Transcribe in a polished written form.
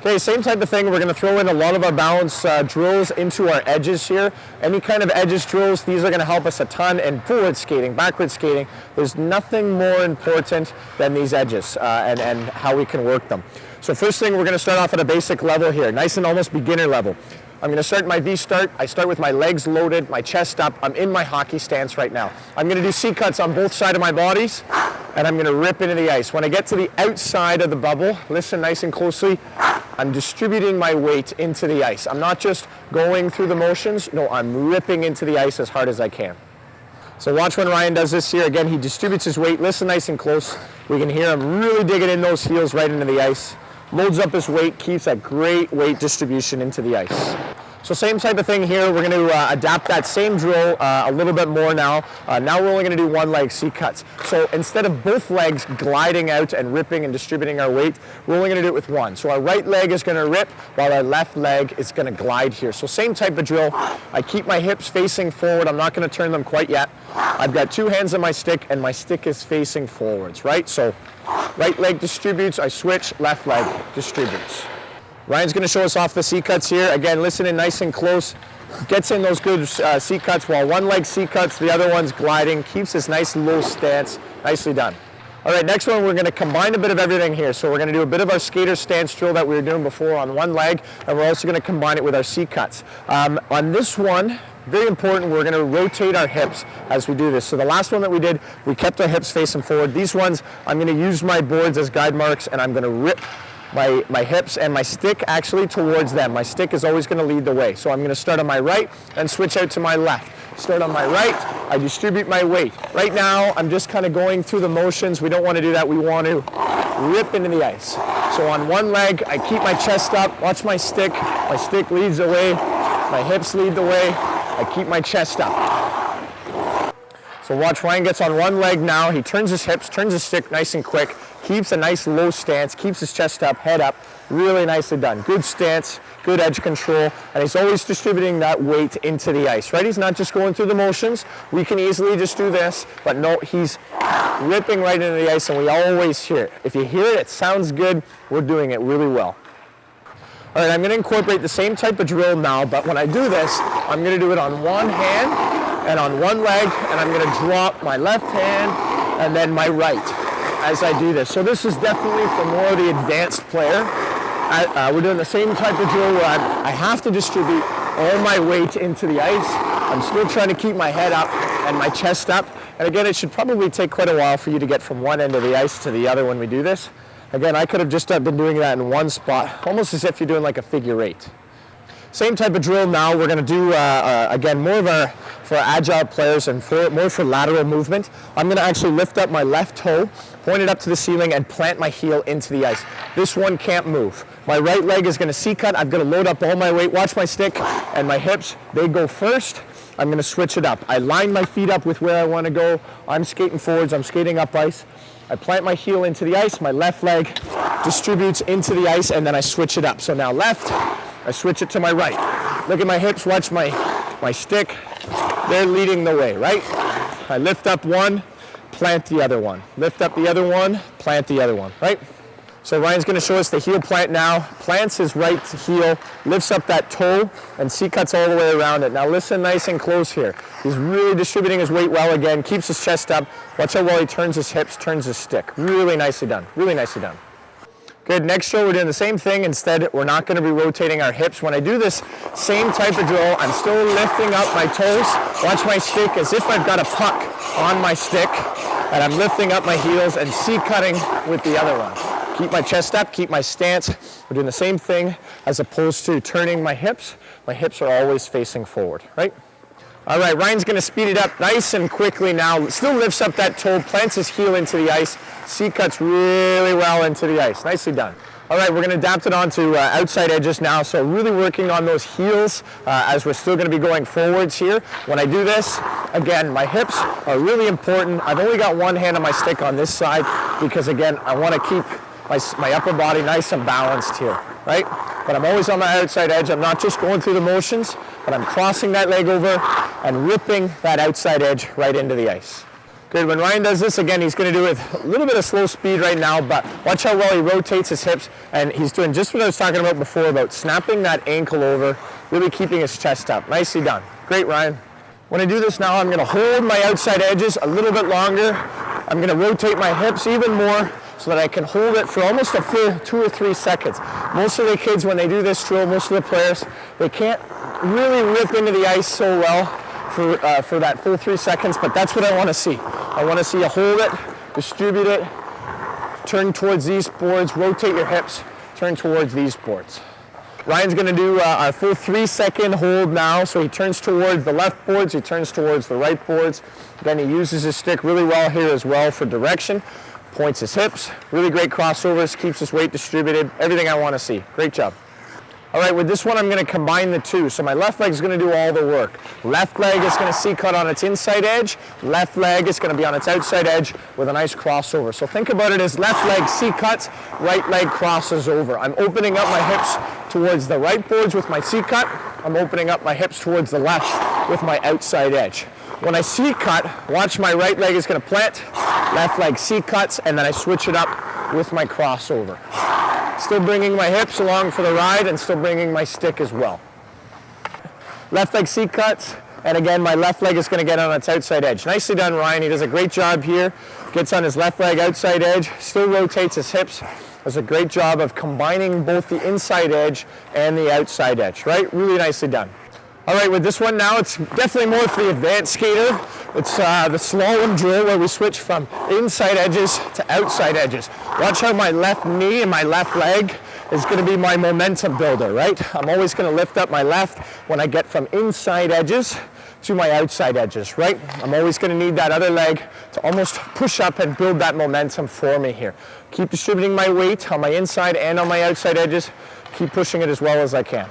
Okay, same type of thing. We're going to throw in a lot of our balance drills into our edges here. Any kind of edges drills, these are going to help us a ton in forward skating, backward skating. There's nothing more important than these edges and how we can work them. So first thing, we're going to start off at a basic level here, nice and almost beginner level. I'm going to start my V-start. I start with my legs loaded, my chest up. I'm in my hockey stance right now. I'm going to do C-cuts on both sides of my bodies, and I'm going to rip into the ice. When I get to the outside of the bubble, listen nice and closely, I'm distributing my weight into the ice. I'm not just going through the motions. No, I'm ripping into the ice as hard as I can. So watch when Ryan does this here. Again, he distributes his weight. Listen nice and close. We can hear him really digging in those heels right into the ice. Loads up his weight, keeps that great weight distribution into the ice. So same type of thing here. We're going to adapt that same drill a little bit more now. Now we're only going to do one leg C-cuts. So instead of both legs gliding out and ripping and distributing our weight, we're only going to do it with one. So our right leg is going to rip while our left leg is going to glide here. So same type of drill. I keep my hips facing forward. I'm not going to turn them quite yet. I've got two hands on my stick and my stick is facing forwards, right? So right leg distributes, I switch, left leg distributes. Ryan's going to show us off the C-cuts here. Again, listen in nice and close. Gets in those good C-cuts while one leg C-cuts, the other one's gliding. Keeps this nice low stance. Nicely done. All right, next one, we're going to combine a bit of everything here. So we're going to do a bit of our skater stance drill that we were doing before on one leg, and we're also going to combine it with our C-cuts. On this one, very important, we're going to rotate our hips as we do this. So the last one that we did, we kept our hips facing forward. These ones, I'm going to use my boards as guide marks, and I'm going to rip my hips and my stick actually towards them. My stick is always going to lead the way. So I'm going to start on my right and switch out to my left. Start on my right, I distribute my weight. Right now, I'm just kind of going through the motions. We don't want to do that. We want to rip into the ice. So on one leg, I keep my chest up, watch my stick. My stick leads the way, my hips lead the way. I keep my chest up. So watch Ryan gets on one leg now. He turns his hips, turns his stick nice and quick. Keeps a nice low stance, keeps his chest up, head up. Really nicely done. Good stance, good edge control, and he's always distributing that weight into the ice, right? He's not just going through the motions. We can easily just do this, but no, he's ripping right into the ice, and we always hear it. If you hear it, it sounds good. We're doing it really well. All right, I'm going to incorporate the same type of drill now, but when I do this, I'm going to do it on one hand and on one leg, and I'm going to drop my left hand and then my right as I do this. So this is definitely for more of the advanced player. We're doing the same type of drill where I have to distribute all my weight into the ice. I'm still trying to keep my head up and my chest up. And again, it should probably take quite a while for you to get from one end of the ice to the other when we do this. Again, I could have just been doing that in one spot, almost as if you're doing like a figure eight. Same type of drill now. We're going to do, again, more of for agile players and more for lateral movement. I'm going to actually lift up my left toe, point it up to the ceiling, and plant my heel into the ice. This one can't move. My right leg is going to C-cut. I've got to load up all my weight. Watch my stick and my hips. They go first. I'm going to switch it up. I line my feet up with where I want to go. I'm skating forwards. I'm skating up ice. I plant my heel into the ice. My left leg distributes into the ice, and then I switch it up. So now left, I switch it to my right. Look at my hips, watch my stick. They're leading the way, right? I lift up one, plant the other one. Lift up the other one, plant the other one, right? So Ryan's going to show us the heel plant now. Plants his right heel, lifts up that toe, and C-cuts all the way around it. Now listen nice and close here. He's really distributing his weight well again, keeps his chest up. Watch how well he turns his hips, turns his stick. Really nicely done, really nicely done. Good, next drill, we're doing the same thing. Instead, we're not going to be rotating our hips. When I do this same type of drill, I'm still lifting up my toes. Watch my stick as if I've got a puck on my stick, and I'm lifting up my heels and C-cutting with the other one. Keep my chest up, keep my stance. We're doing the same thing as opposed to turning my hips. My hips are always facing forward, right? All right, Ryan's going to speed it up nice and quickly now. Still lifts up that toe, plants his heel into the ice. C-cuts really well into the ice. Nicely done. All right, we're going to adapt it onto outside edges now. So really working on those heels as we're still going to be going forwards here. When I do this, again, my hips are really important. I've only got one hand on my stick on this side because, again, I want to keep my upper body nice and balanced here, right? But I'm always on my outside edge. I'm not just going through the motions, but I'm crossing that leg over and ripping that outside edge right into the ice. Good. When Ryan does this, again, he's going to do it with a little bit of slow speed right now, but watch how well he rotates his hips, and he's doing just what I was talking about before, about snapping that ankle over, really keeping his chest up. Nicely done. Great, Ryan. When I do this now, I'm going to hold my outside edges a little bit longer. I'm going to rotate my hips even more so that I can hold it for almost a full 2 or 3 seconds. Most of the kids, when they do this drill, most of the players, they can't really rip into the ice so well for that full 3 seconds, but that's what I want to see. I want to see you hold it, distribute it, turn towards these boards, rotate your hips, turn towards these boards. Ryan's going to do our full 3-second hold now, so he turns towards the left boards, he turns towards the right boards. Then he uses his stick really well here as well for direction, points his hips, really great crossovers, keeps his weight distributed, everything I want to see. Great job. All right, with this one, I'm going to combine the two. So my left leg is going to do all the work. Left leg is going to C-cut on its inside edge. Left leg is going to be on its outside edge with a nice crossover. So think about it as left leg C-cuts, right leg crosses over. I'm opening up my hips towards the right boards with my C-cut. I'm opening up my hips towards the left with my outside edge. When I C-cut, watch my right leg is going to plant, left leg C-cuts, and then I switch it up with my crossover. Still bringing my hips along for the ride and still bringing my stick as well. Left leg C-cuts, and again, my left leg is going to get on its outside edge. Nicely done, Ryan. He does a great job here. Gets on his left leg outside edge, still rotates his hips. Does a great job of combining both the inside edge and the outside edge, right? Really nicely done. All right, with this one now, it's definitely more for the advanced skater. It's the slalom drill where we switch from inside edges to outside edges. Watch how my left knee and my left leg is going to be my momentum builder, right? I'm always going to lift up my left when I get from inside edges to my outside edges, right? I'm always going to need that other leg to almost push up and build that momentum for me here. Keep distributing my weight on my inside and on my outside edges. Keep pushing it as well as I can.